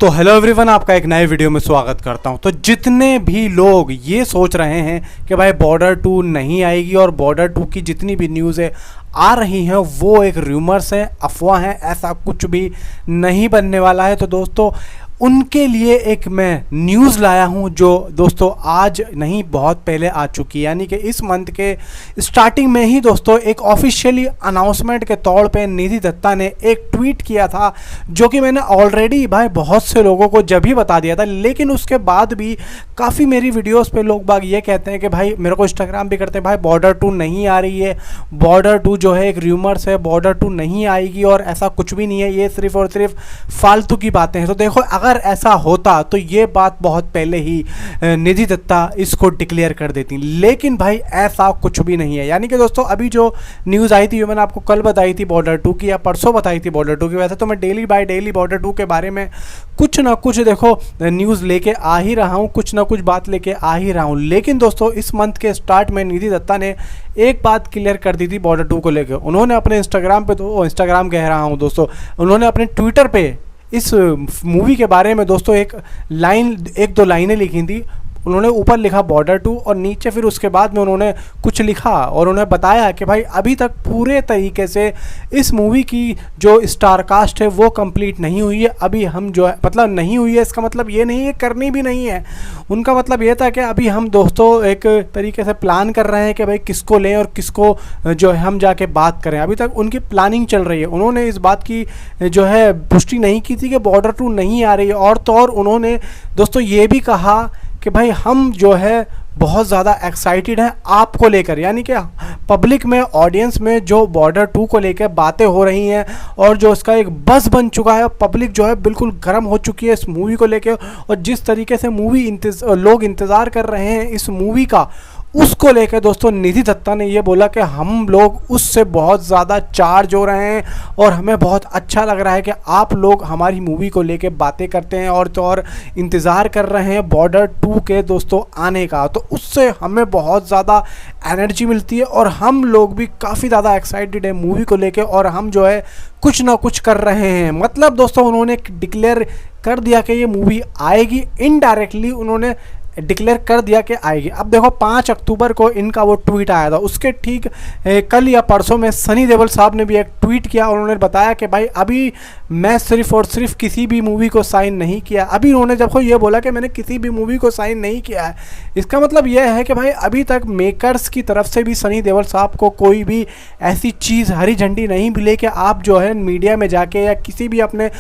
तो hello everyone, आपका एक नए वीडियो में स्वागत करता हूं। तो जितने भी लोग ये सोच रहे हैं कि भाई बॉर्डर 2 नहीं आएगी और बॉर्डर 2 की जितनी भी न्यूज़ है आ रही हैं वो एक रूमर्स हैं, अफवाह हैं, ऐसा कुछ भी नहीं बनने वाला है। तो दोस्तों उनके लिए एक मैं न्यूज़ लाया हूं जो दोस्तों आज नहीं बहुत पहले आ चुकी है, यानी कि इस मंथ के स्टार्टिंग में ही दोस्तों एक ऑफिशियली अनाउंसमेंट के तौर पे निधि दत्ता ने एक ट्वीट किया था, जो कि मैंने ऑलरेडी भाई बहुत से लोगों को जब ही बता दिया था। लेकिन उसके बाद भी काफ़ी मेरी वीडियोस पे लोग बाग ये कहते हैं कि भाई मेरे को इंस्टाग्राम भी करते हैं, भाई बॉर्डर 2 नहीं आ रही है, बॉर्डर 2 जो है एक रूमर्स है, बॉर्डर 2 नहीं आएगी और ऐसा कुछ भी नहीं है, ये सिर्फ और सिर्फ फालतू की बातें हैं। तो देखो अगर ऐसा होता तो ये बात बहुत पहले ही निधि दत्ता इसको डिक्लेयर कर देती, लेकिन भाई ऐसा कुछ भी नहीं है। यानी कि दोस्तों अभी जो न्यूज़ आई थी, मैंने आपको कल बताई थी बॉर्डर 2 की, या परसों बताई थी बॉर्डर 2 की। वैसे तो मैं डेली बाय डेली बॉर्डर 2 के बारे में कुछ ना कुछ देखो न्यूज़ लेके आ ही रहा हूँ, कुछ ना कुछ बात लेके आ ही रहा हूँ। लेकिन दोस्तों इस मंथ के स्टार्ट में निधि दत्ता ने एक बात क्लियर कर दी थी बॉर्डर 2 को लेकर। उन्होंने अपने इंस्टाग्राम पे, तो इंस्टाग्राम कह रहा हूँ दोस्तों, उन्होंने अपने ट्विटर पे इस मूवी के बारे में दोस्तों एक दो लाइनें लिखी थी। उन्होंने ऊपर लिखा बॉर्डर 2 और नीचे फिर उसके बाद में उन्होंने कुछ लिखा और उन्होंने बताया कि भाई अभी तक पूरे तरीके से इस मूवी की जो स्टार कास्ट है वो कंप्लीट नहीं हुई है। अभी हम जो है मतलब नहीं हुई है, इसका मतलब ये नहीं है करनी भी नहीं है। उनका मतलब ये था कि अभी हम दोस्तों एक तरीके से प्लान कर रहे हैं कि भाई किसको लें और किसको जो है हम जाके बात करें। अभी तक उनकी प्लानिंग चल रही है। उन्होंने इस बात की जो है पुष्टि नहीं की थी कि बॉर्डर 2 नहीं आ रही है। और तो और उन्होंने दोस्तों ये भी कहा कि भाई हम जो है बहुत ज़्यादा एक्साइटेड हैं आपको लेकर, यानी कि पब्लिक में, ऑडियंस में जो बॉर्डर 2 को लेकर बातें हो रही हैं और जो इसका एक बज़ बन चुका है, पब्लिक जो है बिल्कुल गर्म हो चुकी है इस मूवी को लेकर। और जिस तरीके से लोग इंतज़ार कर रहे हैं इस मूवी का, उसको लेकर दोस्तों निधि दत्ता ने ये बोला कि हम लोग उससे बहुत ज़्यादा चार्ज हो रहे हैं और हमें बहुत अच्छा लग रहा है कि आप लोग हमारी मूवी को लेकर बातें करते हैं और तो और इंतज़ार कर रहे हैं बॉर्डर 2 के दोस्तों आने का। तो उससे हमें बहुत ज़्यादा एनर्जी मिलती है और हम लोग भी काफ़ी ज़्यादा एक्साइटेड है मूवी को लेकर और हम जो है कुछ ना कुछ कर रहे हैं। मतलब दोस्तों उन्होंने डिक्लेयर कर दिया कि ये मूवी आएगी, इनडायरेक्टली उन्होंने डिक्लेयर कर दिया कि आएगी। अब देखो 5 अक्टूबर को इनका वो ट्वीट आया था, उसके ठीक कल या परसों में सनी देओल साहब ने भी एक ट्वीट किया और उन्होंने बताया कि भाई अभी मैं सिर्फ और सिर्फ किसी भी मूवी को साइन नहीं किया। अभी उन्होंने जब ये बोला कि मैंने किसी भी मूवी को साइन नहीं किया है, इसका मतलब यह है कि भाई अभी तक मेकर्स की तरफ से भी सनी देओल साहब को कोई भी ऐसी चीज़, हरी झंडी नहीं मिले कि आप जो है मीडिया में जाके या किसी भी अपने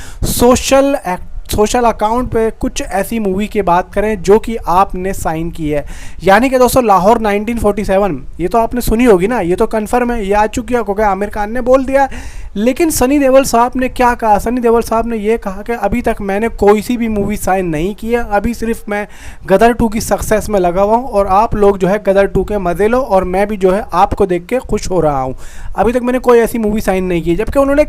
सोशल अकाउंट पे कुछ ऐसी मूवी की बात करें जो कि आपने साइन की है। यानी कि दोस्तों लाहौर 1947 ये तो आपने सुनी होगी ना, ये तो कन्फर्म है, ये आ चुकी है क्योंकि आमिर खान ने बोल दिया। लेकिन सनी देओल साहब ने क्या कहा? सनी देओल साहब ने ये कहा कि अभी तक मैंने कोई सी भी मूवी साइन नहीं की है, अभी सिर्फ मैं गदर 2 की सक्सेस में लगा हुआ हूँ और आप लोग जो है गदर 2 के मज़े लो और मैं भी जो है आपको देख के खुश हो रहा हूँ। अभी तक मैंने कोई ऐसी मूवी साइन नहीं की, जबकि उन्होंने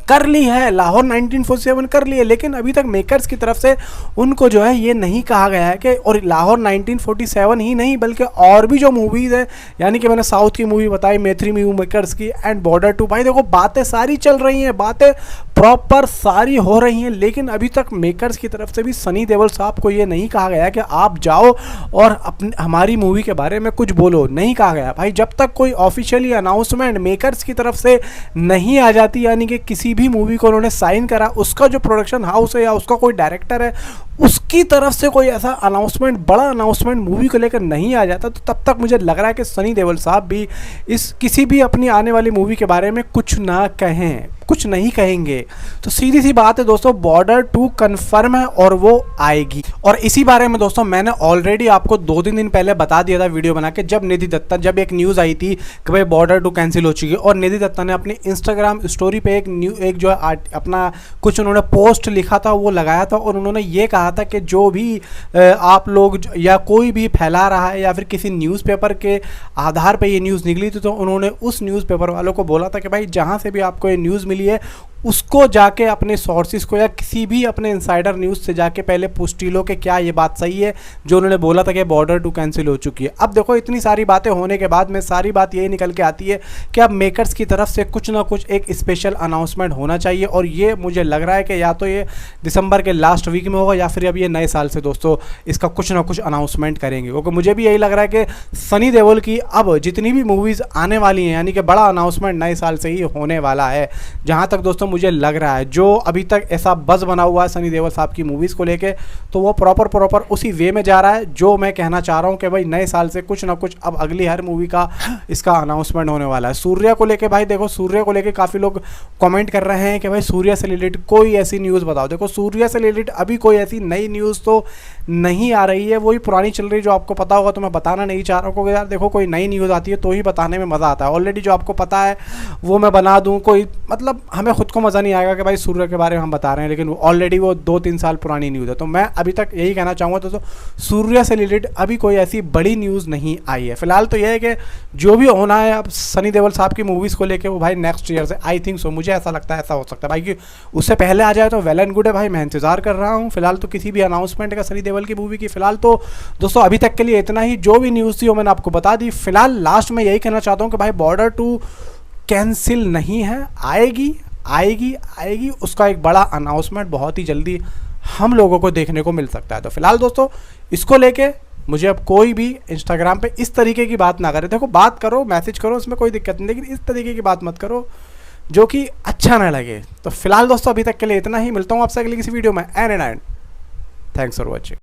कर ली है, लाहौर 1947 कर ली है, लेकिन अभी तक मेकर्स की तरफ से उनको जो है ये नहीं कहा गया है कि, और लाहौर 1947 ही नहीं बल्कि और भी जो मूवीज़ है, यानी कि मैंने साउथ की मूवी बताई, मैत्री मूवी मेकर्स की एंड बॉर्डर 2, भाई देखो बातें सारी चल रही हैं, बातें प्रॉपर सारी हो रही हैं, लेकिन अभी तक मेकर्स की तरफ से भी सनी देओल साहब को ये नहीं कहा गया कि आप जाओ और अपने हमारी मूवी के बारे में कुछ बोलो, नहीं कहा गया। भाई जब तक कोई ऑफिशियली अनाउंसमेंट मेकर्स की तरफ से नहीं आ जाती, यानी कि किसी भी मूवी को उन्होंने साइन करा, उसका जो प्रोडक्शन हाउस है या उसका कोई डायरेक्टर है उसकी तरफ से कोई ऐसा अनाउंसमेंट, बड़ा अनाउंसमेंट मूवी को लेकर नहीं आ जाता, तो तब तक मुझे लग रहा है कि सनी देओल साहब भी इस किसी भी अपनी आने वाली मूवी के बारे में कुछ ना कहें, कुछ नहीं कहेंगे। तो सीधी सी बात है दोस्तों, बॉर्डर 2 कन्फर्म है और वो आएगी। और इसी बारे में दोस्तों मैंने ऑलरेडी आपको 2-3 दिन पहले बता दिया था वीडियो बना के, जब एक न्यूज़ आई थी कि भाई बॉर्डर 2 कैंसिल हो चुकी है और निधि दत्ता ने अपनी इंस्टाग्राम स्टोरी पे एक जो है अपना कुछ उन्होंने पोस्ट लिखा था वो लगाया था और उन्होंने ये कहा था कि जो भी आप लोग या कोई भी फैला रहा है या फिर किसी न्यूज़पेपर के आधार पे ये न्यूज़ निकली थी, तो उन्होंने उस न्यूज़पेपर वालों को बोला था कि भाई जहाँ से भी आपको ये न्यूज़ मिली है उसको जाके अपने सोर्सेज को या किसी भी अपने इनसाइडर न्यूज़ से जाके पहले पुष्टि लो कि क्या ये बात सही है जो उन्होंने बोला था कि बॉर्डर 2 कैंसिल हो चुकी है। अब देखो इतनी सारी बातें होने के बाद में सारी बात यही निकल के आती है कि अब मेकर्स की तरफ से कुछ ना कुछ एक स्पेशल अनाउंसमेंट होना चाहिए, और ये मुझे लग रहा है कि या तो ये दिसंबर के लास्ट वीक में होगा या फिर अब ये नए साल से दोस्तों इसका कुछ ना कुछ अनाउंसमेंट करेंगे, क्योंकि मुझे भी यही लग रहा है कि सनी देओल की अब जितनी भी मूवीज़ आने वाली हैं यानी कि बड़ा अनाउंसमेंट नए साल से ही होने वाला है। जहाँ तक दोस्तों मुझे लग रहा है जो अभी तक ऐसा बज़ बना हुआ है सनी देओल साहब की मूवीज़ को लेके, तो वो प्रॉपर उसी वे में जा रहा है जो मैं कहना चाह रहा हूँ कि भाई नए साल से कुछ ना कुछ अब अगली हर मूवी का इसका अनाउंसमेंट होने वाला है। सूर्या को लेके भाई देखो, सूर्या को लेके काफ़ी लोग कमेंट कर रहे हैं कि भाई सूर्या से रिलेटेड कोई ऐसी न्यूज़ बताओ। देखो सूर्या से रिलेटेड अभी कोई ऐसी नई न्यूज़ तो नहीं आ रही है, वही पुरानी चल रही है जो आपको पता होगा, तो मैं बताना नहीं चाह रहा हूँ क्योंकि यार देखो कोई नई न्यूज़ आती है तो ही बताने में मज़ा आता है। ऑलरेडी जो आपको पता है वो मैं बना दूँ, कोई मतलब हमें खुद को मज़ा नहीं आएगा कि भाई सूर्या के बारे में हम बता रहे हैं, लेकिन ऑलरेडी वो 2-3 साल पुरानी न्यूज़ है। तो मैं अभी तक यही कहना चाहूँगा दोस्तों, सूर्या से रिलेटेड अभी कोई ऐसी बड़ी न्यूज़ नहीं आई है। फिलहाल तो यह है कि जो भी होना है अब सनी देओल साहब की मूवीज़ को लेके वो भाई नेक्स्ट ईयर से आई थिंक सो, मुझे ऐसा लगता है ऐसा हो सकता है भाई कि उससे पहले आ जाए तो वेल एंड गुड है भाई, मैं इंतज़ार कर रहा हूँ। फिलहाल तो किसी भी अनाउंसमेंट का सनी देओल की मूवी की फिलहाल तो दोस्तों अभी तक के लिए इतना ही। जो भी न्यूज़ थी वो मैंने आपको बता दी। फिलहाल लास्ट में यही कहना चाहता हूँ कि भाई बॉर्डर 2 कैंसिल नहीं है, आएगी उसका एक बड़ा अनाउंसमेंट बहुत ही जल्दी हम लोगों को देखने को मिल सकता है। तो फिलहाल दोस्तों इसको लेके मुझे अब कोई भी इंस्टाग्राम पे इस तरीके की बात ना करे। देखो बात करो, मैसेज करो, उसमें कोई दिक्कत नहीं, लेकिन इस तरीके की बात मत करो जो कि अच्छा ना लगे। तो फिलहाल दोस्तों अभी तक के लिए इतना ही, मिलता हूँ आपसे अगली किसी वीडियो में। And thanks for watching.